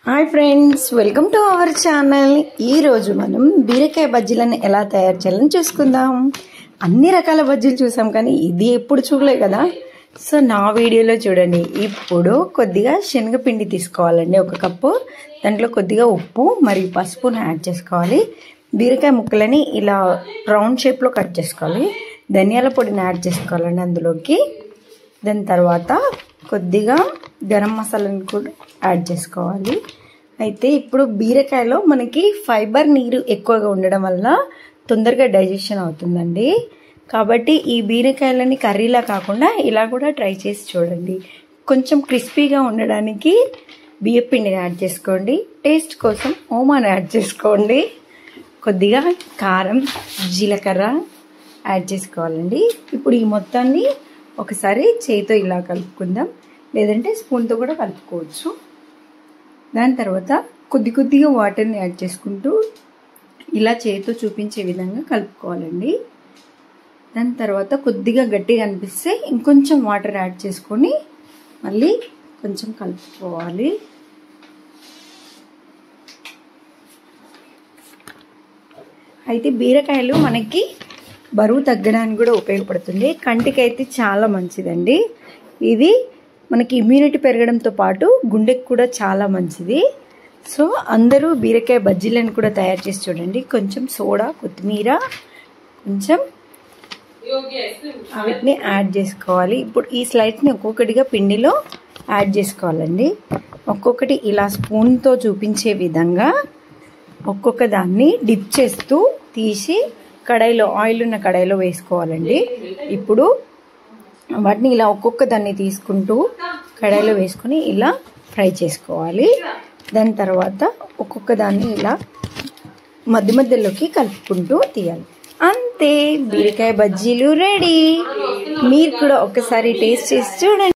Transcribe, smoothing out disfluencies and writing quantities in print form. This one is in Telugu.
Hi friends, welcome to our channel. ఈరోజు మనం బీరకాయ బజ్జీలను ఎలా తయారు చేయాలని చూసుకుందాం. అన్ని రకాల బజ్జీలు చూసాం కానీ ఇది ఎప్పుడు చూడలే కదా. సో నా వీడియోలో చూడండి. ఇప్పుడు కొద్దిగా శనగపిండి తీసుకోవాలండి, 1 కప్పు. దాంట్లో కొద్దిగా ఉప్పు మరియు పసుపును యాడ్ చేసుకోవాలి. బీరకాయ ముక్కలని ఇలా రౌండ్ షేప్లో కట్ చేసుకోవాలి. ధనియాల పొడిని యాడ్ చేసుకోవాలండి అందులోకి. దాని తర్వాత కొద్దిగా గరం మసాలాని కూడా యాడ్ చేసుకోవాలి. అయితే ఇప్పుడు బీరకాయలో మనకి ఫైబర్, నీరు ఎక్కువగా ఉండడం వల్ల తొందరగా డైజెషన్ అవుతుందండి. కాబట్టి ఈ బీరకాయలని కర్రీలా కాకుండా ఇలా కూడా ట్రై చేసి చూడండి. కొంచెం క్రిస్పీగా ఉండడానికి బియ్యపిండిని యాడ్ చేసుకోండి. టేస్ట్ కోసం ఓమాను యాడ్ చేసుకోండి. కొద్దిగా కారం, జీలకర్ర యాడ్ చేసుకోవాలండి. ఇప్పుడు ఈ మొత్తాన్ని ఒకసారి చేతితో ఇలా కలుపుకుందాం, లేదంటే స్పూన్తో కూడా కలుపుకోవచ్చు. దాని తర్వాత కొద్దిగా వాటర్ని యాడ్ చేసుకుంటూ ఇలా చేతితో చూపించే విధంగా కలుపుకోవాలండి. దాని తర్వాత కొద్దిగా గట్టిగా అనిపిస్తే ఇంకొంచెం వాటర్ యాడ్ చేసుకొని మళ్ళీ కొంచెం కలుపుకోవాలి. అయితే బీరకాయలు మనకి బరువు తగ్గడానికి కూడా ఉపయోగపడుతుంది. కంటికైతే చాలా మంచిదండి. ఇది మనకి ఇమ్యూనిటీ పెరగడంతో పాటు గుండెకి కూడా చాలా మంచిది. సో అందరూ బీరకాయ బజ్జీలను కూడా తయారు చేసి చూడండి. కొంచెం సోడా, కొత్తిమీర, కొంచెం వీటిని యాడ్ చేసుకోవాలి. ఇప్పుడు ఈ స్లైడ్స్ని ఒక్కొక్కటిగా పిండిలో యాడ్ చేసుకోవాలండి. ఒక్కొక్కటి ఇలా స్పూన్తో చూపించే విధంగా ఒక్కొక్క దాన్ని డిప్ చేస్తూ తీసి కడాయిలో, ఆయిల్ ఉన్న కడాయిలో వేసుకోవాలండి. ఇప్పుడు వాటిని ఇలా ఒక్కొక్క దాన్ని తీసుకుంటూ కడాయిలో వేసుకొని ఇలా ఫ్రై చేసుకోవాలి. దాని తర్వాత ఒక్కొక్క దాన్ని ఇలా మధ్యలోకి కలుపుకుంటూ తీయాలి. అంతే, బీరకాయ బజ్జీలు రెడీ. మీరు కూడా ఒకసారి టేస్ట్ చేసి చూడండి.